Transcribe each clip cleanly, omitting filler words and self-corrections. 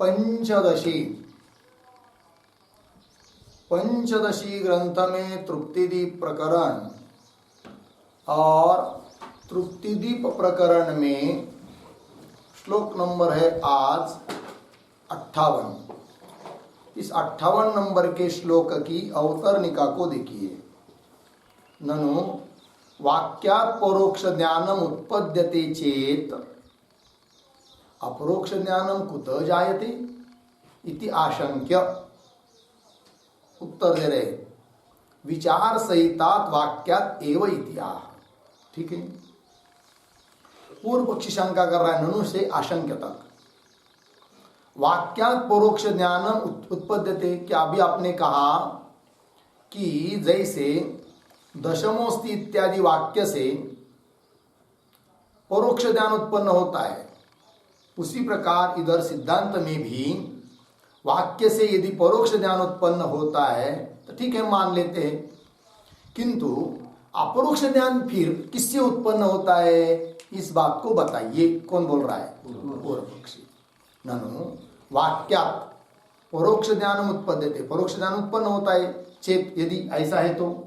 पंचदशी ग्रंथ में तृप्तिदीप प्रकरण और तृप्तिदीप प्रकरण में श्लोक नंबर है आज 58। इस 58 नंबर के श्लोक की अवतरणिका को देखिए। ननु वाक्यात् परोक्ष ज्ञानम उत्पद्यते चेत अपरोक्ष ज्ञानम कुतः जायते इति आशंक्य। उत्तर दे रहे विचार सहितात वाक्यात् एव इत्याह। ठीक है, पूर्व पक्षी शंका कर रहा है ननु से आशंक्य तक। वाक्यात् परोक्ष ज्ञानम उत्पद्यते, क्या अभी आपने कहा कि जैसे दशमोस्ति इत्यादि वाक्य से परोक्ष ज्ञान उत्पन्न होता है, उसी प्रकार इधर सिद्धांत में भी वाक्य से यदि परोक्ष ज्ञान उत्पन्न होता है तो ठीक है, मान लेते हैं। किंतु अपरोक्ष ज्ञान फिर किससे उत्पन्न होता है, इस बात को बताइए। कौन बोल रहा है? पूर्व पक्षी। ननु वाक्यात् परोक्ष ज्ञान उत्पद्यते, परोक्ष ज्ञान उत्पन्न होता है चेत, यदि ऐसा है तो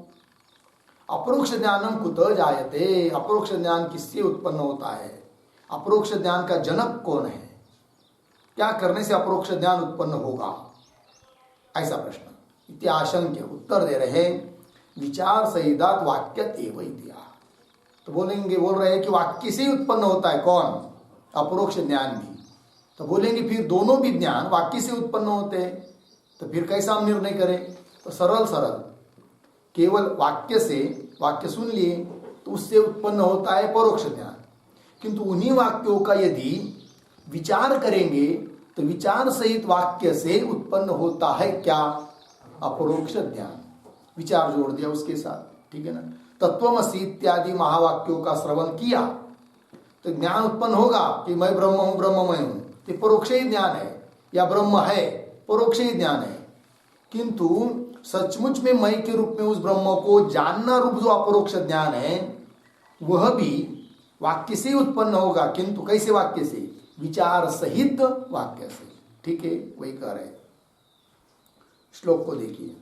अपरोक्ष ज्ञानम कुतः जायते, अपरोक्ष ज्ञान किससे उत्पन्न होता है, अपरोक्ष ज्ञान का जनक कौन है, क्या करने से अपरोक्ष ज्ञान उत्पन्न होगा, ऐसा प्रश्न। इति आशंक्य। उत्तर दे रहे विचार सहितात वाक्यत एव इत्याह। तो बोल रहे हैं कि वाक्य से ही उत्पन्न होता है कौन, अपरोक्ष ज्ञान भी। तो बोलेंगे फिर दोनों भी ज्ञान वाक्य से उत्पन्न होते हैं, तो फिर कैसा हम निर्णय करें? तो सरल केवल वाक्य से, वाक्य सुन लिए तो उससे उत्पन्न होता है परोक्ष ज्ञान। किंतु उन्हीं वाक्यों का यदि विचार करेंगे तो विचार सहित वाक्य से उत्पन्न होता है क्या, अपरोक्ष ज्ञान। विचार जोड़ दिया उसके साथ, ठीक है ना। तत्वमसि इत्यादि महावाक्यों का श्रवण किया तो ज्ञान उत्पन्न होगा कि मैं ब्रह्म हूं, ब्रह्ममय हूं, ये परोक्ष ही ज्ञान है, या ब्रह्म है परोक्ष ही ज्ञान है। किंतु सचमुच में मय के रूप में उस ब्रह्म को जानना रूप जो अपरोक्ष ज्ञान है वह भी वाक्य से उत्पन्न होगा, किंतु कैसे वाक्य से? विचार सहित वाक्य से। ठीक है, वही कह रहे। श्लोक को देखिए।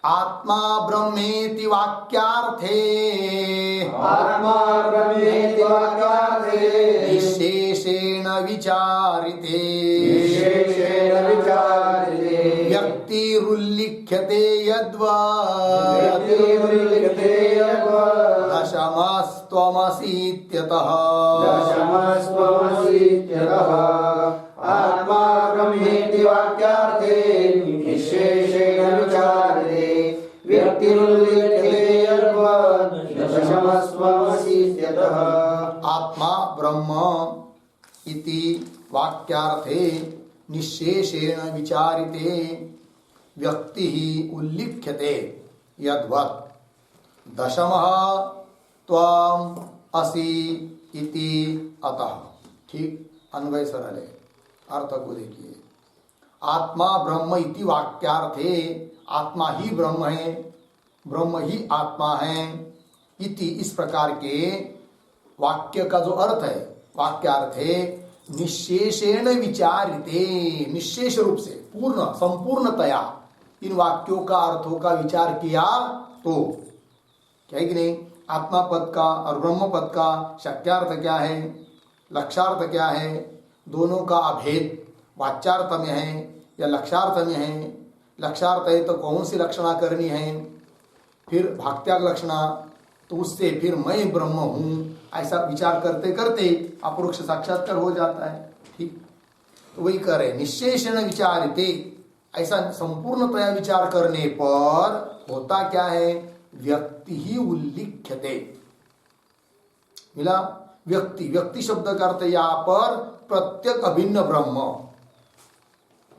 आत्मा ब्रह्मेति वाक्यार्थे, आत्मा ब्रह्मेति वाक्यार्थे विशेषेण विचारिते, विशेषेण विचारिते व्यक्तिरुल्लिख्यते यद्वा, व्यक्तिरुल्लिख्यते यद्वा दशमस्त्वमसीत्यतः, दशमस्त्वमसीत्यतः। आत्मा ब्रह्मेति वाक्यार्थे विशेषेण विचारिते व्यक्तिरुल्लिख्यते यद्वा दशमस्त्वमसीत्यतः। आत्मा ब्रह्म इति वाक्यार्थे निशेषेण विचारिते व्यक्ति उल्लिख्यते यद्वत् दशमः त्वम् असि इति अतः। ठीक, अन्वय सरल है। अर्थ को देखिए। आत्मा ब्रह्म इति वाक्यार्थे, आत्मा ही ब्रह्म है, ब्रह्म ही आत्मा है, इति इस प्रकार के वाक्य का जो अर्थ है, वाक्यार्थे निशेषेण विचारिते, निशेष रूप से पूर्ण संपूर्णतया इन वाक्यों का अर्थों का विचार किया तो क्या है कि नहीं, आत्मा पद का और ब्रह्म पद का शक्यार्थ क्या है, लक्षार्थ क्या है, दोनों का अभेद वाच्यार्थ में है या लक्षार्थ में है। लक्षार्थ है तो कौन सी लक्षणा करनी है, फिर भाक्त्याग लक्षणा, तो उससे फिर मैं ब्रह्म हूँ, ऐसा विचार करते करते अपरोक्ष साक्षात्कार हो जाता है। ठीक, तो वही कह रहे निशेषण विचारिते, ऐसा संपूर्णतया विचार करने पर होता क्या है, व्यक्ति ही उल्लिख्यते। मिला व्यक्ति, व्यक्ति शब्द का अर्थ यहाँ पर प्रत्येक अभिन्न ब्रह्म,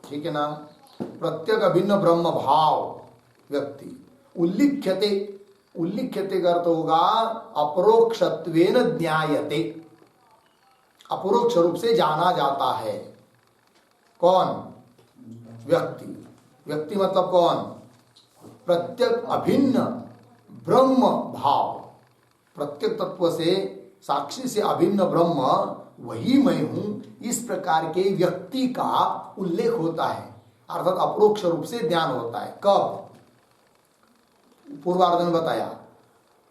ठीक है ना, प्रत्येक अभिन्न ब्रह्म भाव व्यक्ति। उल्लिख्यते, उल्लिख्यते का अर्थ होगा अपरोक्षत्वेन ज्ञायते, अपरोक्ष रूप से जाना जाता है। कौन? व्यक्ति। व्यक्ति मतलब कौन? प्रत्येक अभिन्न ब्रह्म भाव, प्रत्येक तत्व से साक्षी से अभिन्न ब्रह्म वही मैं हूं, इस प्रकार के व्यक्ति का उल्लेख होता है, अर्थात अपरोक्ष रूप से ज्ञान होता है। कब? पूर्वार्ध में बताया,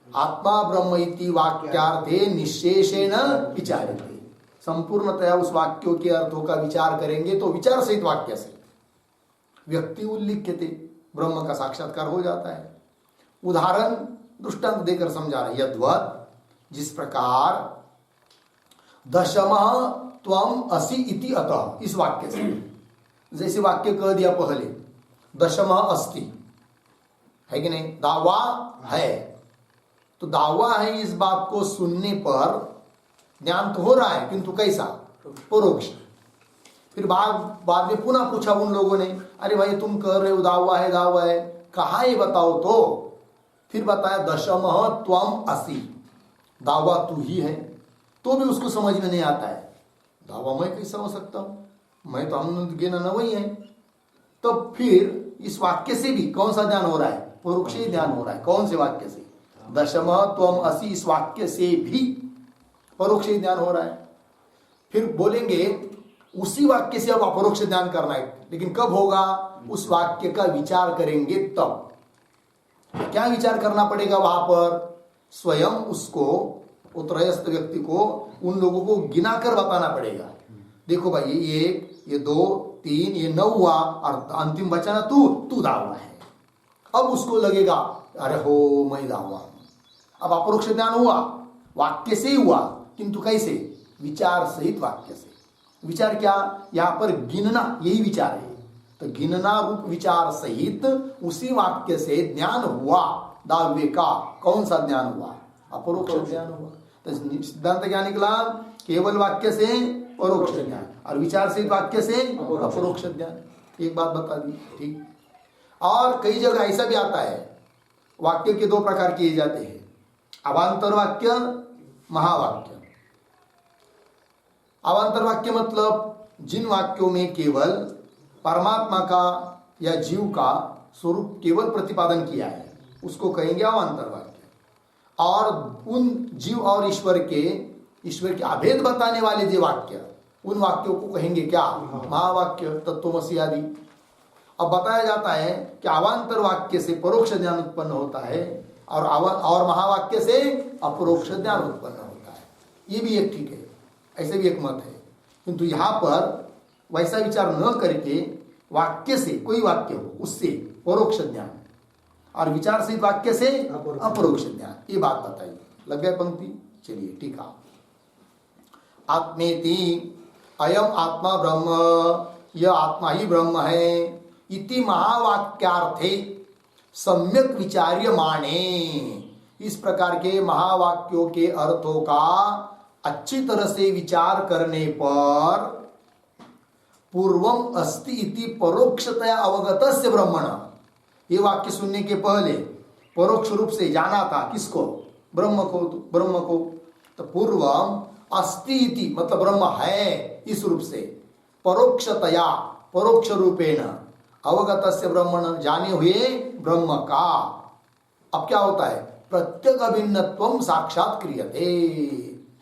आत्मा ब्रह्म इति वाक्यार्थे निशेषेण विचार्यते। संपूर्णतया उस वाक्यों के अर्थों का विचार करेंगे तो विचार सहित वाक्य से व्यक्ति उल्लिख्यते, ब्रह्म का साक्षात्कार हो जाता है। उदाहरण दृष्टांत देकर समझा रहे, यद्वत् जिस प्रकार दशमः त्वम असि इति अतः, इस वाक्य से, जैसे वाक्य कह दिया पहले, दशमः अस्ति, है कि नहीं? दावा है, तो दावा है इस बात को सुनने पर ज्ञान तो हो रहा है, किंतु कैसा? परोक्ष। फिर बाद में पुनः पूछा उन लोगों ने, अरे भाई तुम कह रहे हो दावा है, दावा है, कहाँ ये बताओ तो? फिर बताया दशमः त्वम असि, दावा तू ही है, तो भी उसको समझ में नहीं आता है। दावा मैं कैसा हो सकता हूं, मैं तो हम गिना न वही है। तो फिर इस वाक्य से भी कौन सा ज्ञान हो रहा है? परोक्ष ज्ञान हो रहा है। कौन से वाक्य से? दशमः त्वम असि, इस वाक्य से भी परोक्ष ज्ञान हो रहा है। फिर बोलेंगे उसी वाक्य से अब अपरोक्ष ज्ञान करना है, लेकिन कब होगा? उस वाक्य का विचार करेंगे तब। क्या विचार करना पड़ेगा वहां पर? स्वयं उसको, उत्रयस्थ व्यक्ति को, उन लोगों को गिनाकर बताना पड़ेगा। देखो भाई, ये 1, ये 2, 3, ये 9 हुआ, और अंतिम बचा तू दावा है। अब उसको लगेगा अरे हो मैं दावा हूं। अब अपरोक्ष ज्ञान हुआ, वाक्य से ही हुआ, किंतु कैसे? विचार सहित वाक्य से। विचार क्या? यहां पर गिनना, यही विचार है। तो गिनना रूप विचार सहित उसी वाक्य से ज्ञान हुआ दावे का। कौन सा ज्ञान हुआ? अपरोक्ष ज्ञान हुआ। तो सिद्धांत क्या निकला? केवल वाक्य से परोक्ष ज्ञान, और विचार सहित वाक्य से अपरोक्ष ज्ञान। एक बात बता दी, ठीक। और कई जगह ऐसा भी आता है, वाक्य के 2 प्रकार किए जाते हैं, अवान्तर वाक्य, महावाक्य। अवान्तर वाक्य मतलब जिन वाक्यों में केवल परमात्मा का या जीव का स्वरूप केवल प्रतिपादन किया है, उसको कहेंगे अवान्तर वाक्य। और उन जीव और ईश्वर के अभेद बताने वाले जो वाक्य, उन वाक्यों को कहेंगे क्या? महावाक्य, तत्त्वमसि आदि। अब बताया जाता है कि अवान्तर वाक्य से परोक्ष ज्ञान उत्पन्न होता है, और महावाक्य से अपरोक्ष ज्ञान उत्पन्न होता है। ये भी एक ठीक है, ऐसे भी एक मत है। किंतु यहाँ पर वैसा विचार न करके वाक्य से, कोई वाक्य हो उससे परोक्ष ज्ञान, और विचार से वाक्य से अपरोक्ष ज्ञान, ये बात बताइए। लग गए पंक्ति? चलिए टीका। आत्मेति अयम आत्मा ब्रह्म, यह आत्मा ही ब्रह्म है, इति महावाक्यार्थे सम्यक विचार्यमाणे, इस प्रकार के महावाक्यों के अर्थों का अच्छी तरह से विचार करने पर पूर्वम अस्ति इति परोक्षतया अवगतस्य ब्रह्मण, ये वाक्य सुनने के पहले परोक्ष रूप से जाना था किसको? ब्रह्म को। तो पूर्वम अस्ति इति मतलब ब्रह्म है, इस रूप से, परोक्षतया, परोक्ष रूपेण, अवगतस्य ब्रह्मण, जाने हुए ब्रह्म का। अब क्या होता है? प्रत्येक अभिन्नत्वम साक्षात क्रियते,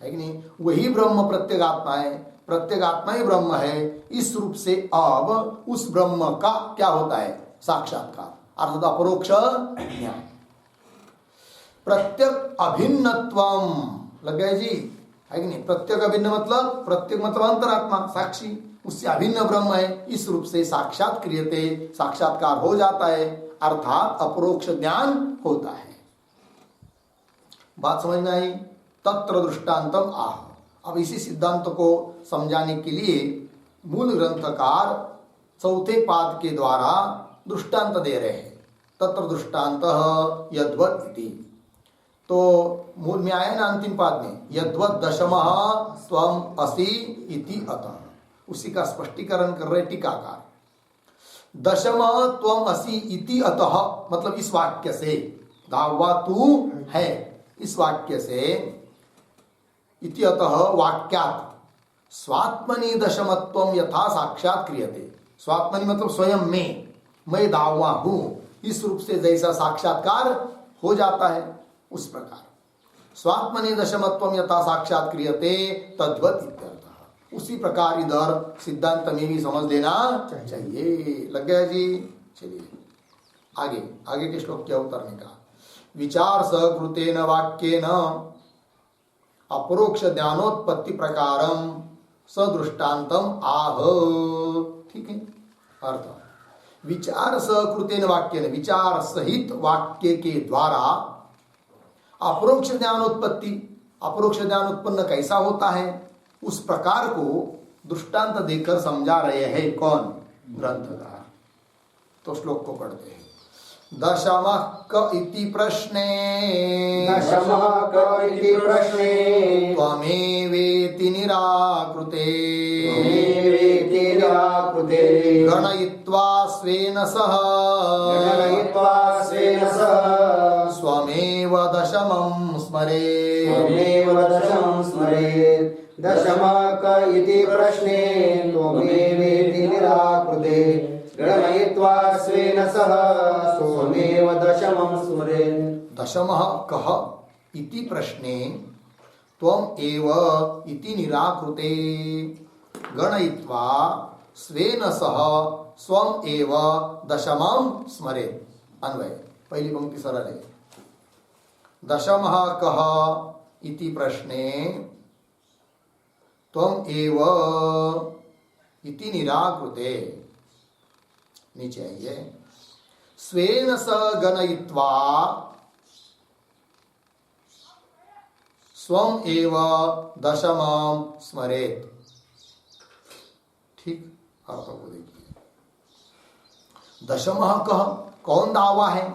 है कि नहीं? वही ब्रह्म प्रत्येगात्मा है, प्रत्येगात्मा ही ब्रह्म है। इस रूप से अब उस ब्रह्म का क्या होता है? साक्षात्कार, अर्थात अपरोक्ष ज्ञान। प्रत्येक अभिन्नत्वम, लग गए जी, है कि नहीं? प्रत्येक अभिन्न मतलब, प्रत्येक मतलब अंतरात्मा, साक्षी, उससे अभिन्न ब्रह्म है, इस रूप से साक्षात क्रियते, साक्षात्कार हो जाता है, अर्थात अपरोक्ष ज्ञान होता है। बात समझ में आई? तत्र दृष्टांतम आह। अब इसी सिद्धांत को समझाने के लिए मूल ग्रंथकार चौथे पाद के द्वारा दृष्टांत दे रहे हैं। तत्र दृष्टांत यद्वत् इति, तो मूल में आया ना अंतिम पाद में, यद्वत् दशमः त्वम असि इति अतः, उसी का स्पष्टीकरण कर रहे टीकाकार। दशमः त्वम असि इति अतः मतलब इस वाक्य से, दावा तू है, इस वाक्य से, इति अतः वाक्यात् स्वात्मनि दशमत्वम यथा साक्षात क्रियते। स्वात्मनि मतलब स्वयं में, मैं दावा हूं, इस रूप से जैसा साक्षात्कार हो जाता है उस प्रकार। स्वात्मनि दशमत्वम यथा साक्षात क्रियते तद्वत इत्यर्थः। उसी प्रकार इधर सिद्धांत में भी समझ लेना चाहिए। लग गया जी? चलिए आगे आगे के श्लोक क्या उतरने का। विचार सकृतेन वाक्येन अपरोक्ष ज्ञानोत्पत्ति प्रकारम सदृष्टान्तम आह। ठीक है, अर्थ विचार सकृतेन वाक्येन, विचार सहित वाक्य के द्वारा अपरोक्ष ज्ञानोत्पत्ति, अपरोक्ष ज्ञान उत्पन्न कैसा होता है उस प्रकार को दृष्टांत देकर समझा रहे हैं। कौन? ग्रंथकार। तो श्लोक को पढ़ते हैं। दशमः क इति प्रश्ने, दशमः क इति प्रश्ने त्वमेवेति निराकृते, त्वमेवेति निराकृते गणयित्वा स्वेन सह, गणयित्वा स्वेन सह स्वमेव दशमं स्मरेत्, स्वमेव दशमं स्मरेत्। दशमः क इति प्रश्ने त्वमेवेति निराकृते गणयित्वा स्वेन सह स्वमेव दशमं स्मरेत्। दशमः कः इति प्रश्ने त्वम् एव इति निराकृते गणयित्वा स्वेन सह स्वम् एव दशमं स्मरेत्। अन्वय पहली पंक्ति सरल है। दशमः कः इति प्रश्ने त्वम् एव इति निराकृते, नीचे आइए, स्वेन स गणयित्वा स्वम एव दशमं स्मरेत्। ठीक, अर्थ को देखिए। दशमः कह, कौन दावा है?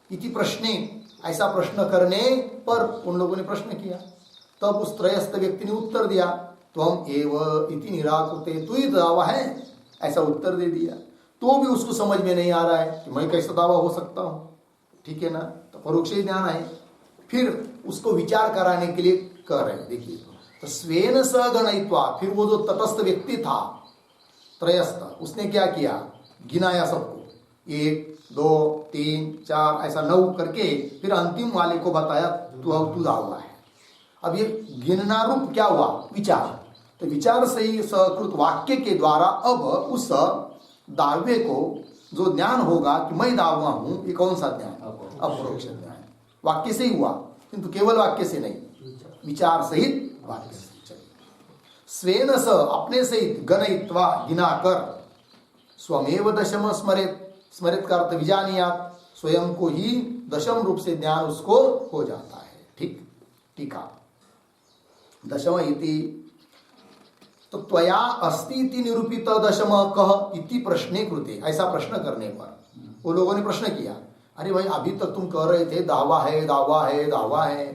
इति प्रश्ने, ऐसा प्रश्न करने पर उन लोगों ने प्रश्न किया, तब उस त्रयस्थ व्यक्ति ने उत्तर दिया त्वम एव इति निराकृते, तू ही दावा है, ऐसा उत्तर दे दिया। तो भी उसको समझ में नहीं आ रहा है कि मैं कैसा दावा हो सकता हूं। ठीक है ना? तो परोक्ष ज्ञान है। फिर उसको विचार कराने के लिए कर रहे हैं। देखिए, तो स्वेन स गणयित्वा, फिर वो जो तटस्थ व्यक्ति था त्रयस्थ, उसने क्या किया? गिनाया सबको, 1 2 3 4 ऐसा 9 करके फिर अंतिम वाले को बताया तू दावा है। अब ये गिनना रूप क्या हुआ? विचार। तो विचार से ही सकृत वाक्य के द्वारा अब उस दावे को जो ज्ञान होगा कि मैं दावा हूं, ये कौन सा ज्ञान? अपरोक्ष ज्ञान। वाक्य से ही हुआ, किंतु केवल वाक्य से नहीं, विचार सहित वाक्य से। चलिए, स्वेन स, अपने सहित, गणयित्वा, गिनाकर, स्वमेव दशम स्मरेत, स्मरित का अर्थ विजानियात, स्वयं को ही दशम रूप से ज्ञान उसको हो जाता है। ठीक, टीका। दशम इति, तो त्वया अस्ति इति निरूपित दशम कह इति प्रश्ने कृते, ऐसा प्रश्न करने पर वो लोगों ने प्रश्न किया, अरे भाई अभी तक तुम कह रहे थे दावा है दावा है दावा है,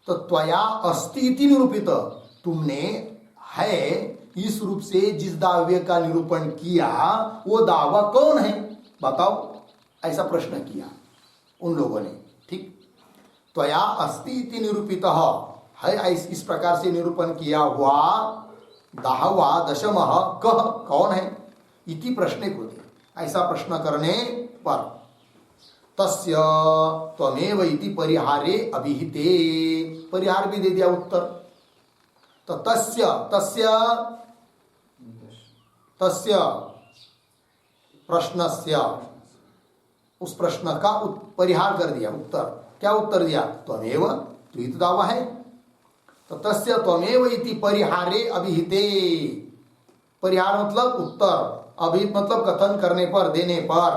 तो त्वया अस्ति इति निरूपित, तुमने है इस रूप से जिस दावे का निरूपण किया वो दावा कौन है बताओ, ऐसा प्रश्न किया उन लोगों ने। ठीक, त्वया अस्ति इति निरूपित है, इस प्रकार से निरूपण किया हुआ दाहवा दशमः कह, कौन है? इति प्रश्ने कृते, ऐसा प्रश्न करने पर तस्य त्वमेव इति परिहारे अभिहिते, परिहार भी दे दिया उत्तर। तो तस्य तस्य तस्य प्रश्नस्य, उस प्रश्न का परिहार कर दिया, उत्तर। क्या उत्तर दिया? त्वमेव, तू ही तो दावा है। तो तस्य त्वमेव इति परिहारे अभिहिते, परिहार मतलब उत्तर, अभिहित मतलब कथन करने पर, देने पर।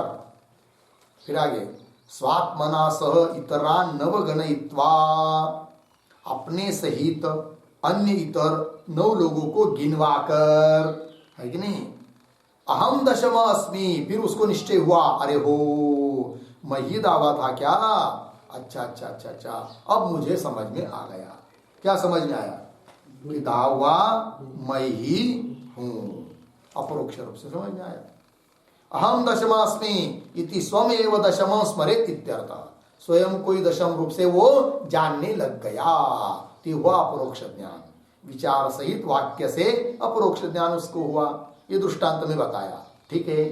फिर आगे, स्वात्मना सह इतरान नवगणयित्वा, अपने सहित अन्य इतर 9 लोगों को गिनवाकर, है कि नहीं, अहम दशम अस्मि, फिर उसको निश्चय हुआ, अरे हो मैं ही दावा था क्या? अच्छा अच्छा अच्छा अच्छा, अब मुझे समझ में आ गया। क्या समझ में आया? कि दावा मैं ही हूं, अपरोक्ष रूप से समझ में आया। अहम दशमास्मि इति स्वमेव दशम स्मरेत इत्यर्थ, स्वयं कोई दशम रूप से वो जानने लग गया, तो हुआ अपरोक्ष ज्ञान। विचार सहित वाक्य से अपरोक्ष ज्ञान उसको हुआ, ये दृष्टांत में बताया। ठीक है,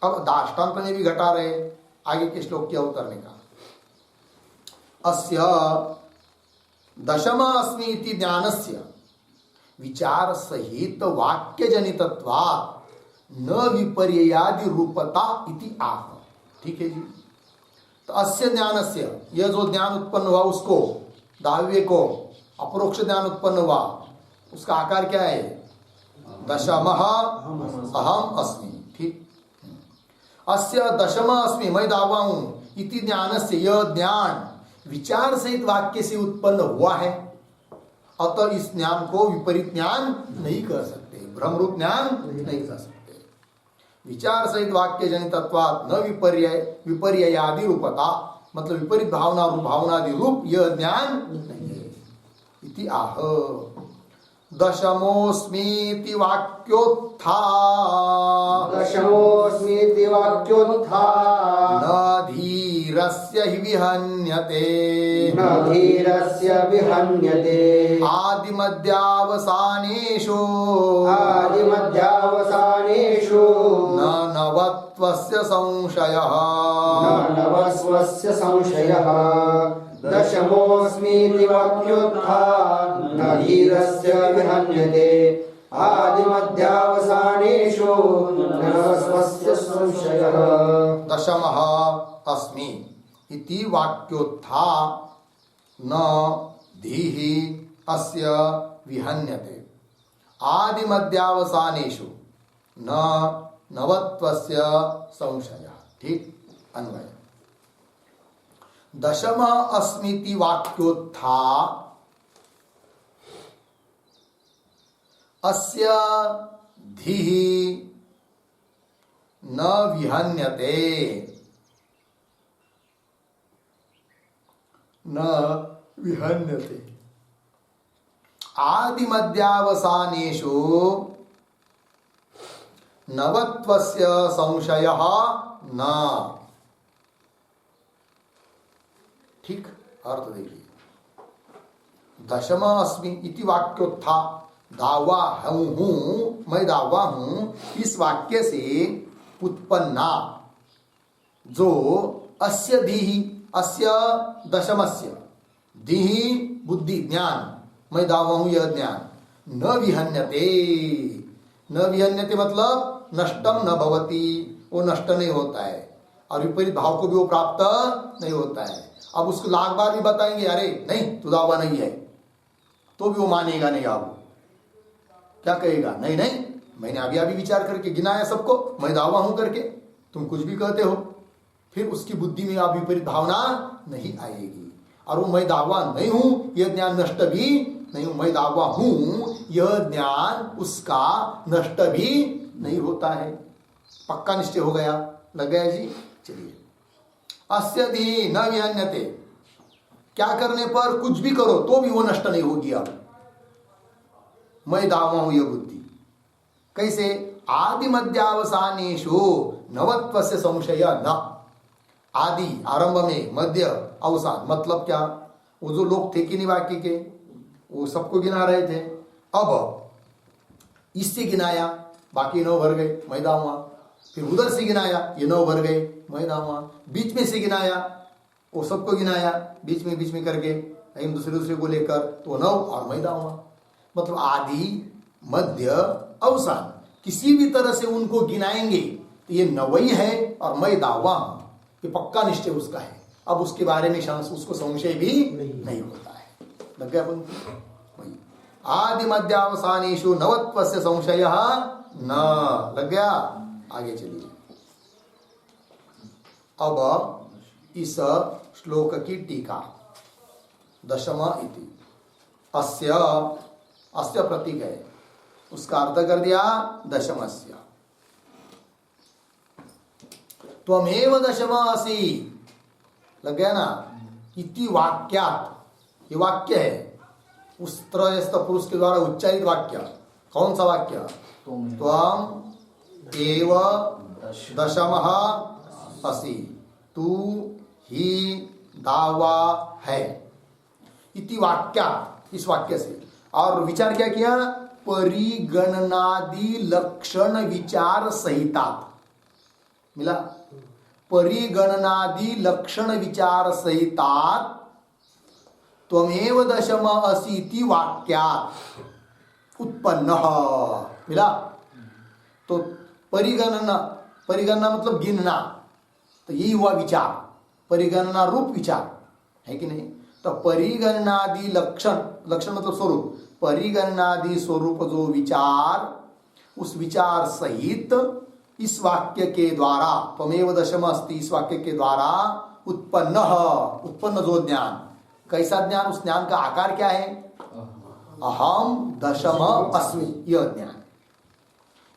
अब दाष्टांत में भी घटा रहे, आगे के श्लोक क्या उतरने का। अस्य दशम अस्मि इति ज्ञानस्य विचार सहित वाक्य जनितत्वात् न विपर्ययादि रूपता इति आह। ठीक है जी। तो अस्य ज्ञानस्य, यह जो ज्ञान उत्पन्न हुआ उसको, दाह्य को अपरोक्ष ज्ञान उत्पन्न हुआ, उसका आकार क्या है? दशमः अहम अस्मि। ठीक। अस्य दशम अस्मि, मैं दावा हूं, इति ज्ञानस्य, यह ज्ञान विचार सहित वाक्य से उत्पन्न हुआ है। अतः इस ज्ञान को विपरीत ज्ञान नहीं कर सकते, भ्रमरूप ज्ञान नहीं कर सकते। विचार सहित वाक्य जनितत्वात् न विपर्ययादि रूपता, मतलब विपरीत भावनादि रूप यह ज्ञान नहीं है। इति आह। दशमोऽस्मीति वाक्योत्था, दशमोऽस्मीति वाक्योत्था, न धीरस्य हि विहन्यते, न धीरस्य विहन्यते, आदिमध्यावसानेषु, आदिमध्यावसानेषु, न नवत्वस्य संशयः, न नवस्वस्य संशयः। दशमोऽस्मीति वाक्योत्था, न धीरस्य विहन्यते, आदिमध्यावसानेषु, न नवस्वस्य संशयः। दशमः अस्मि इति वाक्योत्था न धीः अस्य विहन्यते, आदिमध्यावसानेषु न नवत्वस्य संशयः। ठीक। अन्वय। दशम अस्मिति वाक्योत्था अस्य धीः न विहन्यते, न विहन्यते, आदिमध्यावसानेषु नवत्वस्य संशयः न। ठीक। अर्थ देखिए, दशम अस्मि इति वाक्योत्था, दावा हूं, मैं दावा हूं, इस वाक्य से उत्पन्ना जो अस्य धीहि, अस्य दशमस्य, धीहि बुद्धि ज्ञान, मैं दावा हूं यह ज्ञान, न विहन्यते, न विहन्यते मतलब नष्टम न भवति, वो नष्ट नहीं होता है, और विपरीत भाव को भी वो प्राप्त नहीं होता है। अब उसको लाख बार भी बताएंगे अरे नहीं तू दावा नहीं है, तो भी वो मानेगा नहीं। आप क्या कहेगा? नहीं नहीं, मैंने अभी अभी विचार करके गिनाया सबको, मैं दावा हूं करके तुम कुछ भी कहते हो। फिर उसकी बुद्धि में आप विपरीत भावना नहीं आएगी, और वो मैं दावा नहीं हूं यह ज्ञान नष्ट भी नहीं हूं, मैं दावा हूं यह ज्ञान उसका नष्ट भी नहीं होता है। पक्का निश्चय हो गया, लग गया जी। चलिए, अस्य धी न विहन्यते, क्या करने पर कुछ भी करो तो भी वो नष्ट नहीं होगी। अब मैं दावा हूं यह बुद्धि कैसे? आदि मध्यावसानेषु नवत्वस्य संशय न। आदि आरंभ में, मध्य अवसान, मतलब क्या? वो जो लोग थे कि नहीं वाक्य के, वो सबको गिना रहे थे। अब इससे गिनाया, बाकी 9 भर गए, मैं दावा। फिर उधर से गिनाया, ये 9 भर गए, मैं दावा। बीच में से गिनाया, वो सबको गिनाया, बीच में करके एक दूसरे को लेकर, तो 9 और मैं दावा। मतलब आदि मध्य अवसान, किसी भी तरह से उनको गिनाएंगे तो ये 9 ही है और मैं दावा हूं, ये पक्का निश्चय उसका है। अब उसके बारे में उसको संशय भी नहीं होता है। लग गया वही आदि मध्यावसानेषु नवत्वस्य संशयः न। लग गया। आगे चलिए। अब इस श्लोक की टीका, दशम इति अस्य, अस्य प्रतीक है, उसका अर्थ कर दिया दशमस्य। त्वमेव दशम असि, लग गया ना। इति वाक्यात्, ये वाक्य है, उस त्रयस्थ पुरुष के द्वारा उच्चारित वाक्य। कौन सा वाक्य? त्वम एव दशमः असि, तू ही दावा है। इति वाक्यात्, इस वाक्य से। और विचार क्या किया? परिगणनादि लक्षण विचार सहितात, मिला? परिगणनादि लक्षण विचार सहितात त्वमेव दशम असीति वाक्यात् उत्पन्न मिला। तो परिगणना, परिगणना मतलब गिनना, तो यही हुआ विचार, परिगणना रूप विचार है कि नहीं। तो परिगणनादि लक्षण, लक्षण मतलब स्वरूप, परिगणनादि स्वरूप जो विचार, उस विचार सहित इस वाक्य के द्वारा, त्वमेव दशम अस्ति, इस वाक्य के द्वारा उत्पन्न, उत्पन्न जो ज्ञान, कैसा ज्ञान, उस ज्ञान का आकार क्या है, अहम दशम अस्मि, यह ज्ञान।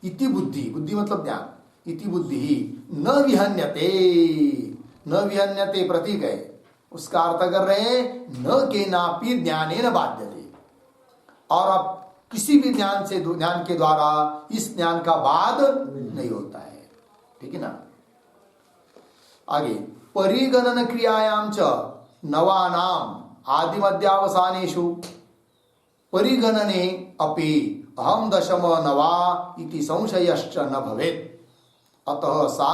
इति बुद्धि, बुद्धि मतलब ज्ञान, इति बुद्धि न विहन्यते, न विहन्यते प्रतीक है, उसका अर्थ कर रहे हैं न केनापि ज्ञानेन बाध्यते, और अब किसी भी ज्ञान से, ज्ञान के द्वारा इस ज्ञान का बाध नहीं होता है, ठीक है ना। आगे परिगणन क्रियायाम च नवानाम आदिमध्यावसानेषु परिगणने अपि अहम दशम नवा इति संशयश्च न भवेत्, अतः सा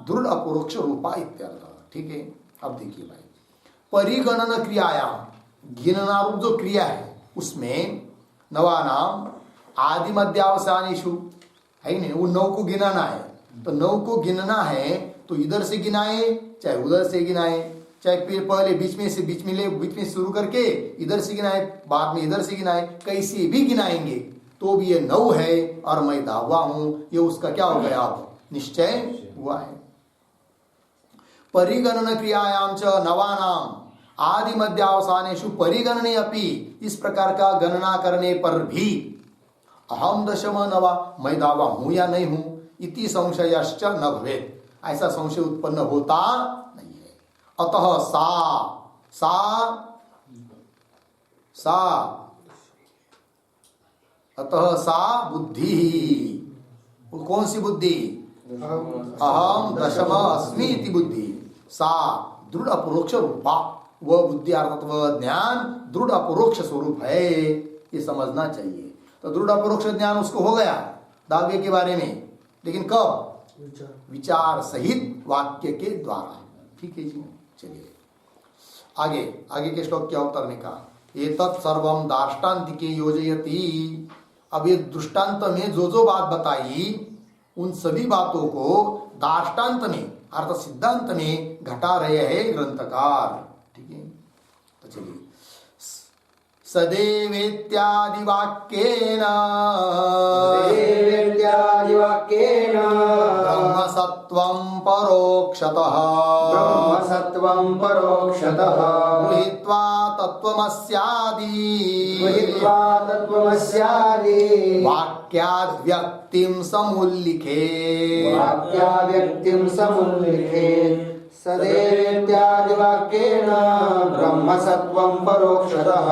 दृढ़ अपरोक्ष रूपा इत्यर्थ। ठीक है, अब देखिए भाई, परिगणन क्रियायाम, गिनना रूप जो क्रिया है उसमें नवानाम आदि मध्यावसानेषु है नहीं, वो 9 को गिनाना है, तो 9 को गिनना है तो इधर से गिनाए चाहे उधर से गिनाए, चाहे फिर पहले बीच में से शुरू करके इधर से गिनाए, बाद में इधर से गिनाए, कैसे भी गिनाएंगे तो भी ये 9 है और मैं दावा हूं, ये उसका क्या हो गया, अब निश्चय हुआ है। परिगणन क्रियायाम च नवानाम आदि मध्यावसानेषु परिगणने अपि, इस प्रकार का गणना करने पर भी अहम दशम नवा, मैं दावा हूं या नहीं हूं, इति संशयश्च न भवेत्, ऐसा संशय उत्पन्न होता नहीं है। अतः सा बुद्धि, कौन सी बुद्धि, अहम दशम अस्मि इति बुद्धि, सा दृढ़ अपरोक्ष रूपा, वह बुद्धि अर्थात वह ज्ञान दृढ़ अपरोक्ष स्वरूप है, ये समझना चाहिए। तो दृढ़ अपरोक्ष ज्ञान उसको हो गया दावे के बारे में, लेकिन कब, विचार सहित वाक्य के द्वारा। ठीक है जी, चलिए आगे के श्लोक क्या उत्तर ने कहा, एतत् सर्वं दार्ष्टान्तिके योजयति। अब ये दृष्टांत में जो बात बताई उन सभी बातों को दार्ष्टान्त में अर्थात सिद्धांत में घटा रहे हैं ग्रंथकार। ठीक है, तो चलिए, सदेवेत्यादि वाक्येन ब्रह्म सत्वं परोक्षतः गृहीत्वा तत्त्वमस्यादि वाक्याद् व्यक्तिं समुल्लिखेत् सदेवेत्यादि वाक्येन ब्रह्म सत्वं परोक्षतः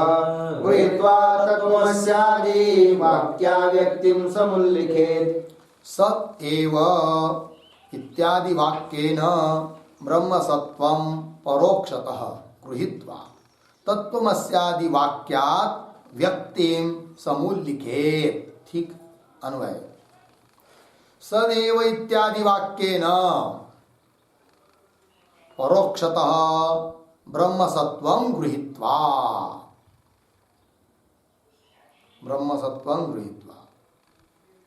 गृहीत्वा तत्त्वमस्यादि वाक्या व्यक्तिं समुल्लिखेत्। सत् एव इत्यादि वाक्येन ब्रह्म सत्वं परोक्षतः गृहीत्वा तत्त्वमस्यादि वाक्यात् व्यक्तिं समुल्लिखेत्। ठीक अन्वय, सदेव इत्यादि वाक्येन परोक्षतः ब्रह्म सत्वं गृहीत्वा, ब्रह्म सत्वं गृहीत्वा,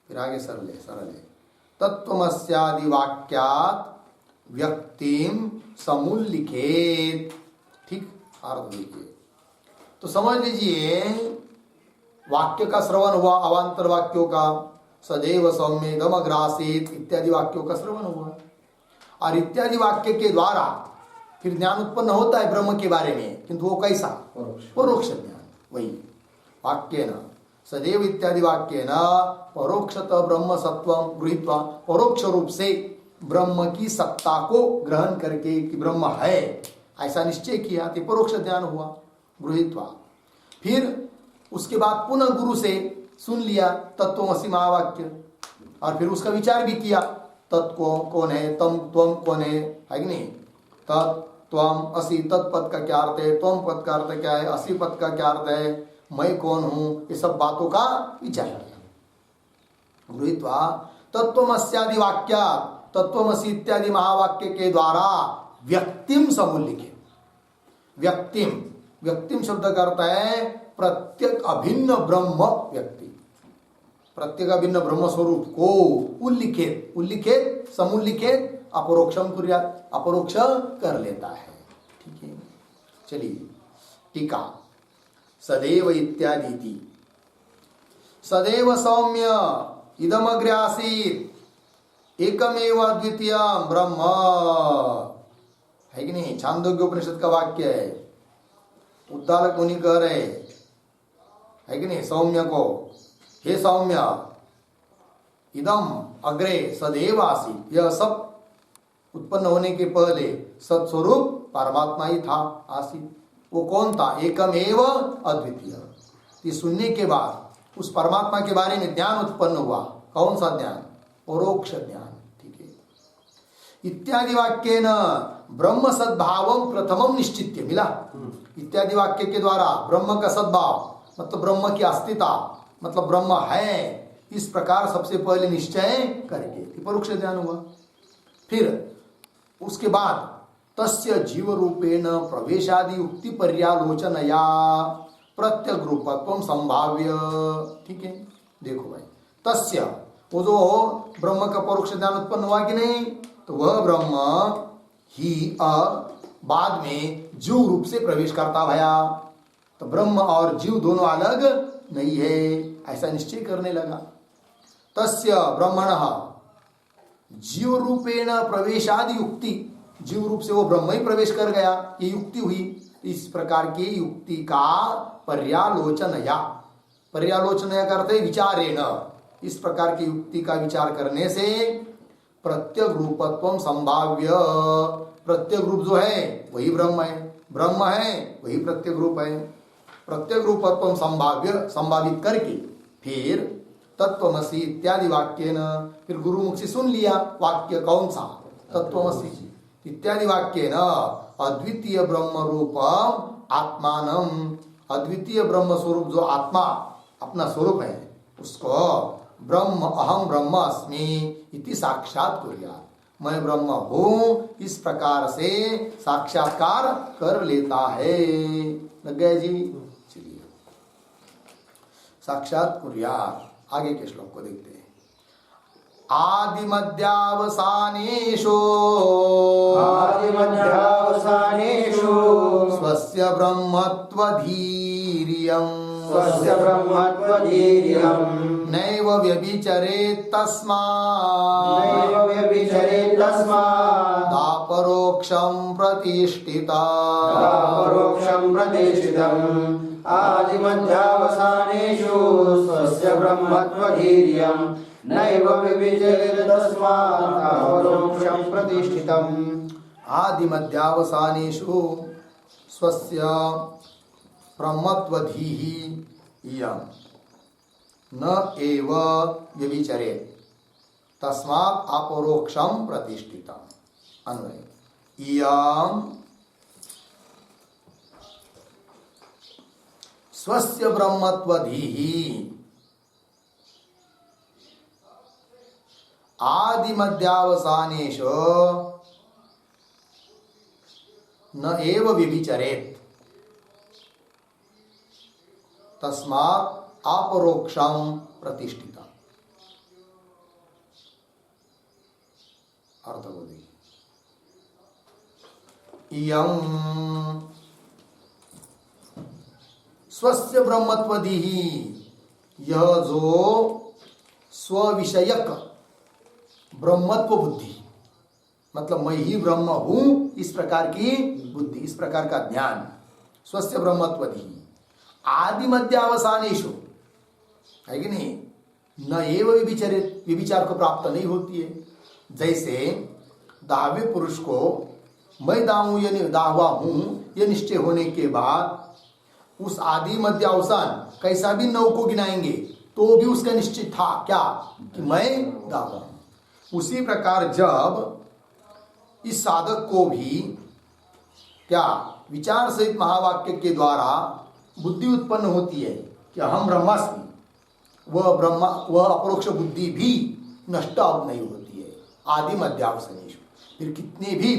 फिर आगे सरल है, तत्त्वमस्यादि वाक्यात् व्यक्तिं समुल्लिखेत्। ठीक, अर्थ देखिए, तो समझ लीजिए वाक्य का श्रवण हुआ, अवान्तर वाक्यों का, सदैव सौम्येदमग्रासीत् इत्यादि वाक्यों का श्रवण हुआ, और इत्यादि वाक्य के द्वारा फिर ज्ञान उत्पन्न होता है ब्रह्म के बारे में, किंतु वो कैसा, परोक्ष ज्ञान। वही वाक्येन सदैव इत्यादि वाक्येन परोक्षतः ब्रह्म सत्वं गृहीत्वा, परोक्ष रूप से ब्रह्म की सत्ता को ग्रहण करके कि ब्रह्म है ऐसा निश्चय किया, तो परोक्ष ज्ञान हुआ गृहीत्वा। फिर उसके बाद पुनः गुरु से सुन लिया तत्त्वमसि महावाक्य, और फिर उसका विचार भी किया, तत्व कौन है, तम त्वम कौन है कि नहीं, तत् त्वम असि, तत्पद का क्या अर्थ है, त्वम पद का अर्थ क्या है, असि पद का क्या अर्थ है, मैं कौन हूं, ये सब बातों का विचार किया। गृहीत्वा तत्त्वमस्यादि वाक्या, तत्त्वमसि इत्यादि महावाक्य के द्वारा व्यक्तिम समुल्लिखे, व्यक्तिम व्यक्तिम शब्द करता है प्रत्येक अभिन्न ब्रह्म व्यक्ति, प्रत्येक अभिन्न ब्रह्म स्वरूप को उल्लिखित उल्लिखित समुल्लिखित अपरोक्षम कुर्यात, अपरोक्ष कर लेता है। ठीक है, चलिए टीका। सदैव इत्यादि सदैव सौम्य इदमग्रे आसीत एकमेव अद्वितीय ब्रह्म, है कि नहीं? छांदोग्य उपनिषद का वाक्य है। उद्दालक मुनि कह रहे है कि नहीं सौम्य को, हे सौम्य इदम अग्रे सदैव आसीत, यह सब उत्पन्न होने के पहले सत्स्वरूप परमात्मा ही था, आसीत। वो कौन था? एकमेव अद्वितीय। ये सुनने के बाद उस परमात्मा के बारे में ज्ञान उत्पन्न हुआ। कौन सा ज्ञान? परोक्ष ज्ञान। ठीक है। इत्यादि वाक्य न ब्रह्म सद्भाव प्रथमम निश्चित्य, मिला? इत्यादि वाक्य के द्वारा ब्रह्म का सद्भाव मतलब ब्रह्म की अस्तित्व मतलब ब्रह्म है, इस प्रकार सबसे पहले निश्चय करके परोक्ष ज्ञान हुआ। फिर उसके बाद तस्य जीव रूपेण प्रवेशादि युक्ति पर्यालोचनया प्रत्यक रूपत्व संभाव्य। ठीक है, देखो भाई, तस्य वो जो ब्रह्म का परोक्ष ज्ञान उत्पन्न हुआ कि नहीं, तो वह ब्रह्म ही बाद में जीव रूप से प्रवेश करता भया। तो ब्रह्म और जीव दोनों अलग नहीं है, ऐसा निश्चय करने लगा। तस्य ब्रह्मणः जीव रूपेण प्रवेशादि युक्ति, जीव रूप से वो ब्रह्म ही प्रवेश कर गया, ये युक्ति हुई। इस प्रकार की युक्ति का पर्यालोचनया, पर्यालोचनया करते विचारेण, इस प्रकार की युक्ति का विचार करने से प्रत्यक रूपत्व संभाव्य, प्रत्यक रूप जो है वही ब्रह्म है, ब्रह्म है वही प्रत्यक रूप है। प्रत्यक रूपत्व संभाव्य संभावित करके फिर तत्वमसि इत्यादि वाक्य न, फिर गुरु मुख से सुन लिया वाक्य कौन सा? तत्वमसि इत्यादि वाक्य न अद्वितीय ब्रह्म रूप आत्मानम, अद्वितीय ब्रह्म स्वरूप जो आत्मा अपना स्वरूप है उसको ब्रह्म अहम ब्रह्म अस्मि इति साक्षात कुर्यात्, मैं ब्रह्म हूँ इस प्रकार से साक्षात्कार कर लेता है। लग गया जी? चलिए साक्षात कुर्यात्। आगे के श्लोक को देखते हैं। आदि मध्यावसानेषु स्वस्य ब्रह्मत्वधीर्यं नैव व्यभिचरेत् तस्मात् दापरोक्षं प्रतिष्ठितम्। आदिमध्यावसानेषु स्वस्य ब्रह्मत्वधीर्यं नैव व्यभिचरेत् तस्मात् दापरोक्षं प्रतिष्ठितम्। आदिमध्यावसानेषु स्वस्य ब्रह्मत्वधीर्यं न एव व्यभिचरेत् तस्मात् अपरोक्षं प्रतिष्ठितम्। अन्वय इयं स्वस्य ब्रह्मत्वधीः आदिमध्यावसानेषु न एव व्यभिचरेत् तस्मात् अपरोक्षं प्रतिष्ठितम्। अर्थ को देखिए। इयं स्वस्य ब्रह्मत्वधीः, यह जो स्विषयक ब्रह्मत्व बुद्धि मतलब मैं ही ब्रह्म हूं इस प्रकार की बुद्धि, इस प्रकार का ज्ञान, स्वस्य ब्रह्मत्वधीः आदि मध्यावसानेषु, है कि नहीं, न एव व्यभिचरित, व्यभिचार को प्राप्त नहीं होती है। जैसे दावे पुरुष को मैं दाऊं ये दावा हूं ये निश्चय होने के बाद उस आदि मध्य अवसान कैसा भी नौ को गिनाएंगे तो भी उसका निश्चित था क्या कि मैं दावा हूं। उसी प्रकार जब इस साधक को भी क्या विचार सहित महावाक्य के द्वारा बुद्धि उत्पन्न होती है कि हम ब्रह्मास्मि, वह अपरोक्ष बुद्धि भी नष्ट अब नहीं होती है आदि मध्यावसानेषु। फिर कितने भी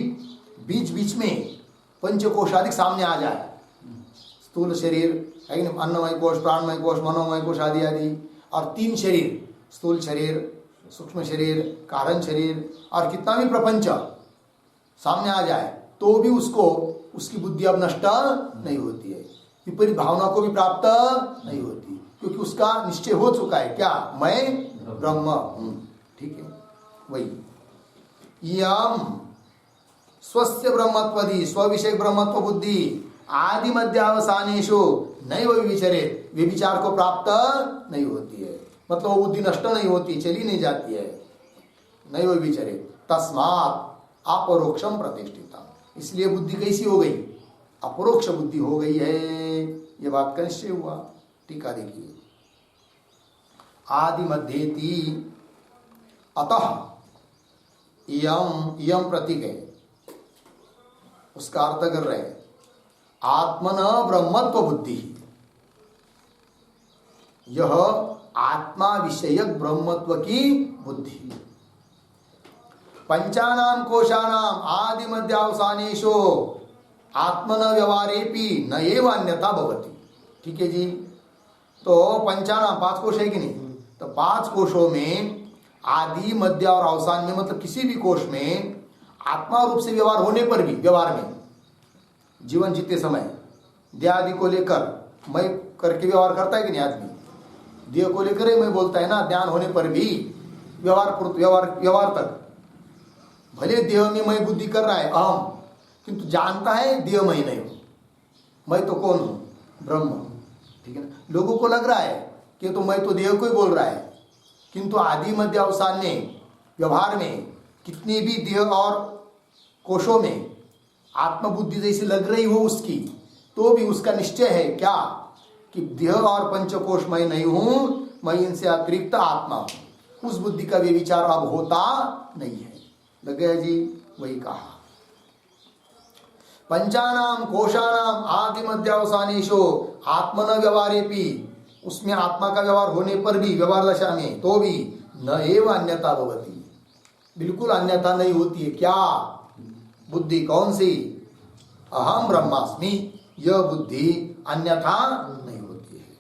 बीच बीच में पंचकोशादिक सामने आ जाए स्थूल शरीर है कि अन्नमय कोश, प्राणमय कोश, मनोमय कोश आदि आदि, और 3 शरीर, स्थूल शरीर, सूक्ष्म शरीर, कारण शरीर, और कितना भी प्रपंच सामने आ जाए तो भी उसको उसकी बुद्धि अब नष्ट नहीं होती है, विपरीत भावना को भी प्राप्त नहीं होती, क्योंकि उसका निश्चय हो चुका है क्या, मैं ब्रह्म हूं। ठीक है, वही यम स्वस्य ब्रह्मत्वदि, स्विषय ब्रह्मत्व बुद्धि आदि मध्यावसानेषु नैव विचरेत, व्यभिचार को प्राप्त नहीं होती है, मतलब वो बुद्धि नष्ट नहीं होती, चली नहीं जाती है, नैव विचरेत, तस्मात् अपरोक्षम प्रतिष्ठिता, इसलिए बुद्धि कैसी हो गई, अपरोक्ष बुद्धि हो गई है, ये बात का निश्चय हुआ। टीका देखिए, आदि मध्येति अतः इयम प्रतीक है, उसका अर्थ कर रहे आत्मन ब्रह्मत्व बुद्धि, यह आत्मा विषयक ब्रह्मत्व की बुद्धि, पंचानाम कोशानाम आदि मध्यावसानेषु आत्मन व्यवहारेपि न एव अन्यथा भवति। ठीक है जी, तो पंचानाम 5 कोश है कि नहीं, तो 5 कोशों में आदि मध्य और अवसान में, मतलब किसी भी कोश में आत्मा रूप से व्यवहार होने पर भी, व्यवहार में जीवन जीते समय देह आदि को लेकर मैं करके व्यवहार करता है कि नहीं, आदमी देह को लेकर ही मैं बोलता है ना, ध्यान होने पर भी व्यवहार तक, भले देह में मैं बुद्धि कर रहा है अहम, किंतु जानता है देह मैं नहीं हूं, मैं तो कौन हूं, ब्रह्म हूं। ठीक है ना, लोगों को लग रहा है कि तो मैं तो देह को ही बोल रहा है, किंतु आदि मध्य अवसान में व्यवहार में कितनी भी देह और कोशों में आत्मबुद्धि जैसी लग रही हो उसकी, तो भी उसका निश्चय है क्या, कि देह और पंचकोश मैं नहीं हूं, मैं इनसे अतिरिक्त आत्मा हूं, उस बुद्धि का भी विचार अब होता नहीं है। लग गया जी, वही कहा पंचानाम कोशानाम आदि मध्यावसानेषु आत्मन व्यवहारेपि, उसमें आत्मा का व्यवहार होने पर भी, व्यवहार दशा में तो भी न एव अन्यथा भवति, बिल्कुल अन्यथा नहीं होती है, क्या बुद्धि, कौन सी, अहम ब्रह्मास्मि, यह बुद्धि अन्यथा नहीं होती है,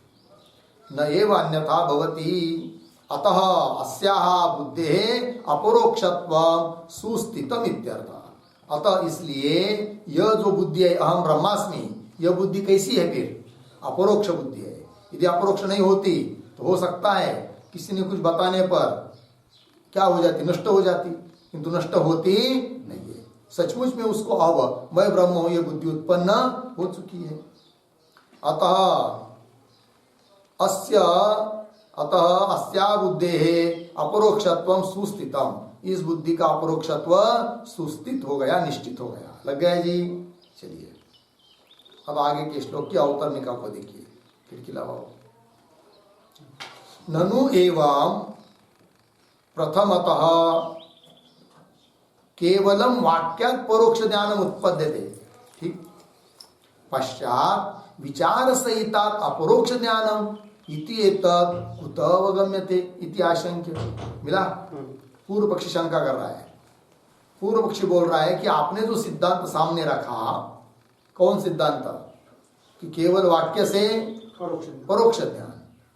न एव अन्यथा भवति। अतः अस्याः बुद्धेः अपरोक्षत्वं सुस्थितम् इत्यर्थः, अतः इसलिए यह जो बुद्धि है अहम ब्रह्मास्मि, यह बुद्धि कैसी है, फिर अपरोक्ष बुद्धि है। यदि अपरोक्ष नहीं होती तो हो सकता है किसी ने कुछ बताने पर क्या हो जाती, नष्ट हो जाती, किंतु नष्ट होती नहीं है, सचमुच में उसको अब मैं ब्रह्म हूं यह बुद्धि उत्पन्न हो चुकी है। अतः अस्या बुद्धेः अपरोक्षत्वं सुस्थितम्, इस बुद्धि का अपरोक्षत्व सुस्थित हो गया, निश्चित हो गया। लग गया जी। चलिए अब आगे के श्लोक की अवतरणिका को देखिए, खिड़की लगाओ। ननु एवं प्रथमतः केवलम वाक्यात् परोक्ष ज्ञानम उत्पद्यते, ठीक, पश्चात विचार सहितात अपरोक्ष ज्ञानम इति एतत् कुतः अवगम्यते इति आशंक्य। मिला? पूर्व पक्षी शंका कर रहा है, पूर्व पक्षी बोल रहा है कि आपने जो सिद्धांत सामने रखा, कौन सिद्धांत, कि केवल वाक्य से परोक्ष ज्ञान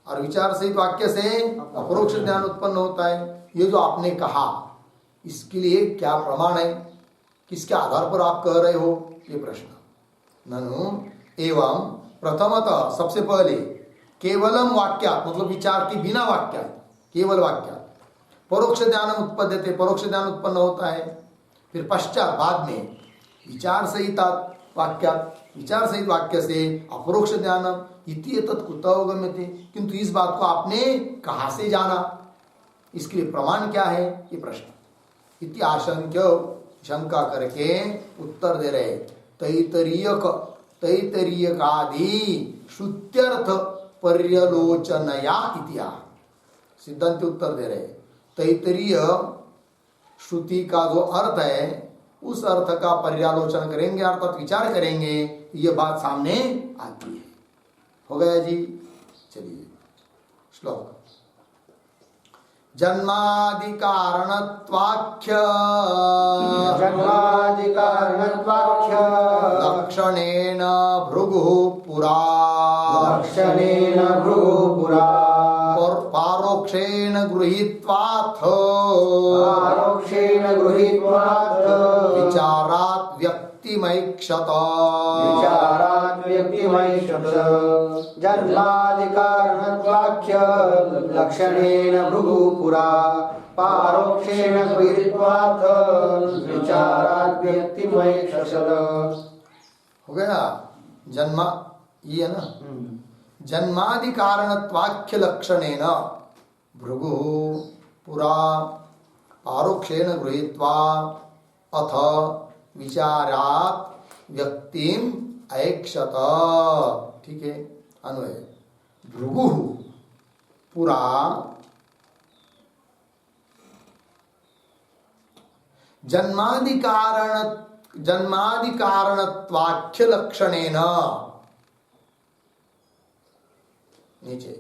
और विचार सहित वाक्य से अपरोक्ष ज्ञान उत्पन्न होता है, ये जो आपने कहा इसके लिए क्या प्रमाण है, किसके आधार पर आप कह रहे हो, ये प्रश्न। ननु एवं प्रथमतः, सबसे पहले केवलम वाक्यात्, मतलब विचार के बिना वाक्यात्, केवल वाक्यात् परोक्ष ज्ञान उत्पद्यते, परोक्ष ज्ञान उत्पन्न होता है। फिर पश्चात, बाद में विचार सहित वाक्यात्, विचार सहित वाक्य से अपरोक्ष ज्ञान इति एतत् कुतः अवगम्यते, किंतु इस बात को आपने कहाँ से जाना, इसके लिए प्रमाण क्या है, ये प्रश्न। इति आशंक्य, शंका करके उत्तर दे रहे, तैतरीयकादि श्रुत्यर्थ पर्यलोचनया इतिहा, सिद्धांत उत्तर दे रहे, तैतरीय श्रुति का जो अर्थ है उस अर्थ का पर्यालोचन करेंगे, अर्थात विचार करेंगे, ये बात सामने आती है। हो गया जी। चलिए श्लोक, जन्मादि कारणत्वाख्य जन्मादिकारणत्वाख्य लक्षणेन भृगुः पुरा लक्षणेन भृगुः पुरा पारोक्षेण गृहीत्वाथ पारोक्षेण गृहीत्वात् विचारात् व्यक्तिमैक्षत विचारात् व्यक्तिमैषत जन्मादिकारणत्वाख्य लक्षणेन भृगुः पुरा पारोक्षेण गृहीत्वात् विचारात् व्यक्तिमैषत। हो गया जन्मा ये है ना जन्मादि कारणत्वाख्य लक्षणेन भृगुः पुरा पारोक्षेण गृहीत्वा अथ विचारात् व्यक्तिम ऐक्षत। ठीक है अन्वय भृगुः पुरा जन्मादि कारणत्वाख्य लक्षणेन नीचे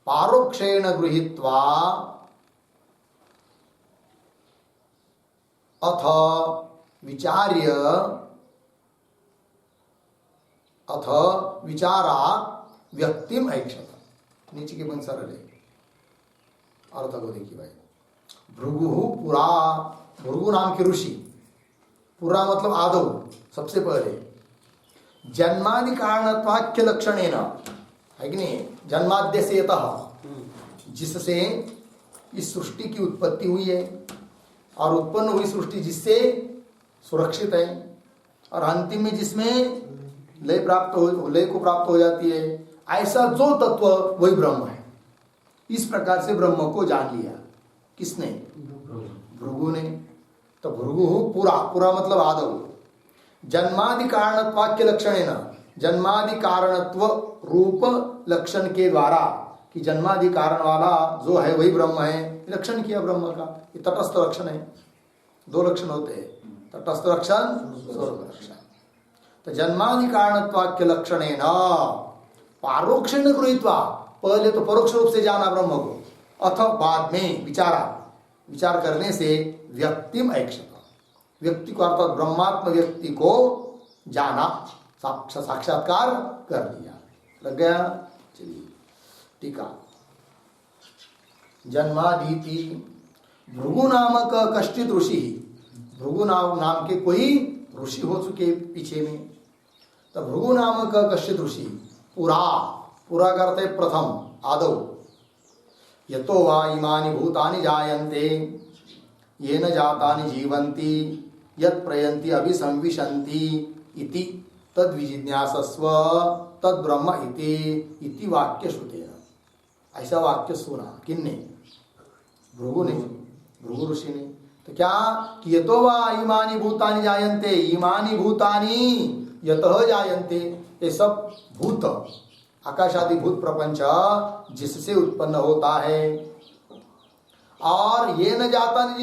पारोक्षेण गृहीत्वा अथ विचारात् व्यक्तिम ऐक्षत। नीचे के बन सरल है अर्थ को देखिए भाई। भृगु पुरा भृगु नाम के ऋषि पुरा मतलब आदौ सबसे पहले जन्मादि कारणत्वाख्य लक्षणेन है कि नहीं जन्माद्य से जिससे इस सृष्टि की उत्पत्ति हुई है और उत्पन्न हुई सृष्टि जिससे सुरक्षित है और अंतिम में जिसमें लय को प्राप्त हो जाती है ऐसा जो तत्व वही ब्रह्म है। इस प्रकार से ब्रह्म को जान लिया किसने भृगु ने। तो भृगु पुरा मतलब आदौ जन्मादि कारणत्वाख्य लक्षणेन जन्मादि कारणत्व रूप लक्षण के द्वारा कि जन्मादि कारण वाला जो है वही ब्रह्म है लक्षण किया ब्रह्म का। ये तटस्थ लक्षण है। दो लक्षण होते हैं तटस्थ लक्षण स्वरूप लक्षण। तो जन्मादि कारणत्वाख्य लक्षणेन पारोक्षेण गृहीत्वा पहले तो परोक्ष रूप से जाना ब्रह्म को अथवा बाद में विचार करने से व्यक्तिम ऐक्षत व्यक्ति को अर्थात ब्रह्मात्म व्यक्ति को जाना साक्षात्कार कर लिया। लग गया। चलिए टीका जन्मादीति भृगु नामक कश्चित ऋषि भृगु नाम के कोई ऋषि हो चुके पीछे में। तो भृगु नामक कश्चित ऋषि पुरा करते प्रथम आदौ यतो वा इमानि भूतानि जायन्ते येन जातानि जीवन्ति यत् प्रयन्ति अभिसंविशन्ति इति तद विजिज्ञासस्व तद ब्रह्म इति वाक्य श्रुतेन। ऐसा वाक्य सुना किन्ने भृगु ने भृगु ऋषि ने। तो क्या कि यतो वा इमानि भूतानि जायन्ते इमानि भूतानि यतः जायन्ते ये सब भूत आकाश आदि भूत प्रपंच जिससे उत्पन्न होता है और ये न जातानि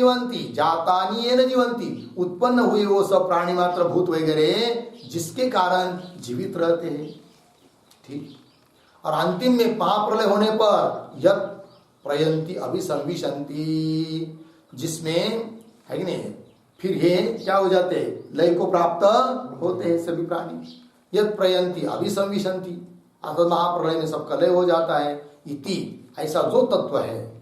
जीवंती उत्पन्न हुए वो सब प्राणी मात्र भूत वगैरह जिसके कारण जीवित रहते हैं। ठीक। और अंतिम में महाप्रलय होने पर यत् प्रयंती अभिसंविशंति जिसमें है कि नहीं फिर ये क्या हो जाते लय को प्राप्त होते हैं सभी प्राणी। यत् प्रयंती अभिसंविशंति अर्थात महाप्रलय में सबका लय हो जाता है। इति ऐसा जो तत्व है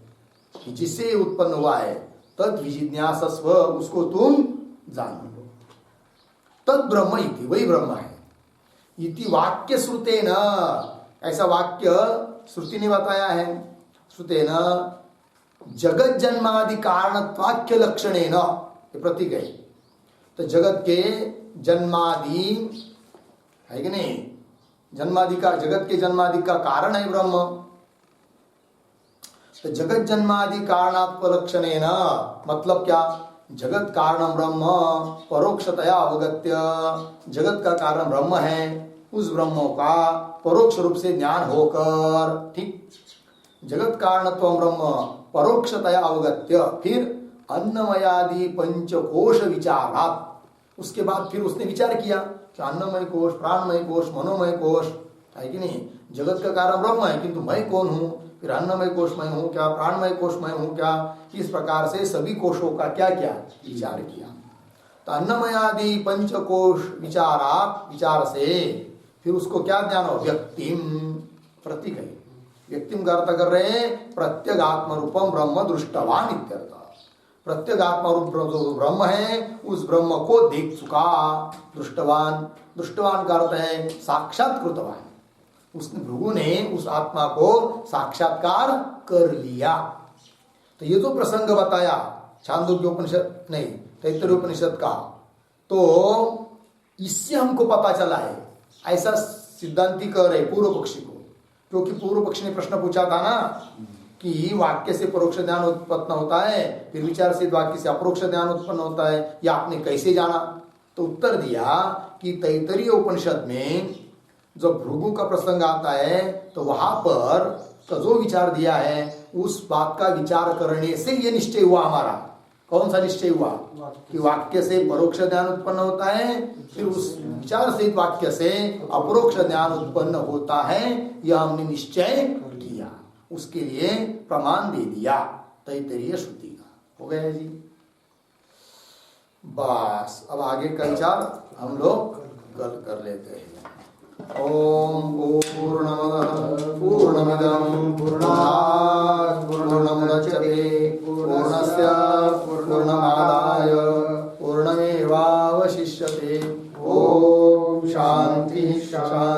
जिससे उत्पन्न हुआ है तद विजिज्ञासस्व उसको तुम जान लो। तद ब्रह्म इति वही ब्रह्म है। इति वाक्य श्रुतेन ऐसा वाक्य श्रुति ने बताया है। श्रुतेन जगत जन्मादि कारणत्वाख्य लक्षणेन ये प्रतीक है। तो जगत के जन्मादि है कि नहीं जगत के जन्मादि का कारण है ब्रह्म। तो जगत जन्मादि कारणात्मलक्षणेन मतलब क्या जगत कारण ब्रह्म परोक्षतया अवगत्य जगत का कारण ब्रह्म है उस ब्रह्म का परोक्ष रूप से ज्ञान होकर। ठीक। जगत कारणत्व ब्रह्म परोक्षतया अवगत्य फिर अन्नमयादि पंचकोश विचारात उसके बाद फिर उसने विचार किया कि अन्नमय कोश प्राणमय कोश मनोमय कोश है कि नहीं जगत का कारण ब्रह्म है किंतु मैं कौन हूँ फिर अन्नमय कोश मैं हूँ क्या, प्राणमय कोश मैं हूँ क्या, इस प्रकार से सभी कोशों का क्या क्या विचार किया। तो अन्नमयादि पंचकोश विचार से फिर उसको क्या ज्ञान हो, व्यक्तिम प्रतीक है। व्यक्तिम का अर्थ कर रहे हैं प्रत्यगात्म रूपम ब्रह्म दृष्टवान इत्यर्थ। प्रत्यगात्म रूप जो ब्रह्म है उस ब्रह्म को देख चुका, दृष्टवान। दृष्टवान का अर्थ है साक्षात्कृतवान। उस भृगु ने उस आत्मा को साक्षात्कार कर लिया। तो ये जो प्रसंग बताया छांदोग्य उपनिषद नहीं तैत्तरीय उपनिषद का, तो इससे हमको पता चला है, ऐसा सिद्धांति कह रहे पूर्व पक्षी को। क्योंकि पूर्व पक्षी ने प्रश्न पूछा था ना कि वाक्य से परोक्ष ज्ञान उत्पन्न होता है, फिर विचार से वाक्य से अपरोक्ष ज्ञान उत्पन्न होता है, या आपने कैसे जाना। तो उत्तर दिया कि तैत्तरीय उपनिषद में जब भृगु का प्रसंग आता है तो वहां पर जो विचार दिया है उस बात का विचार करने से ये निश्चय हुआ हमारा। कौन सा निश्चय हुआ कि वाक्य से परोक्ष ज्ञान उत्पन्न होता है, फिर उस विचार से वाक्य से अपरोक्ष ज्ञान उत्पन्न होता है, यह हमने निश्चय किया। उसके लिए प्रमाण दे दिया तैत्तरीय श्रुति का। हो गया जी। बस अब आगे का विचार हम लोग कल कर लेते हैं। ओम पूर्णमदः पूर्णमिदं पूर्णात् पूर्णमुदच्यते पूर्णस्य पूर्णमादाय पूर्णमेवावशिष्यते। ओम शांति शांति।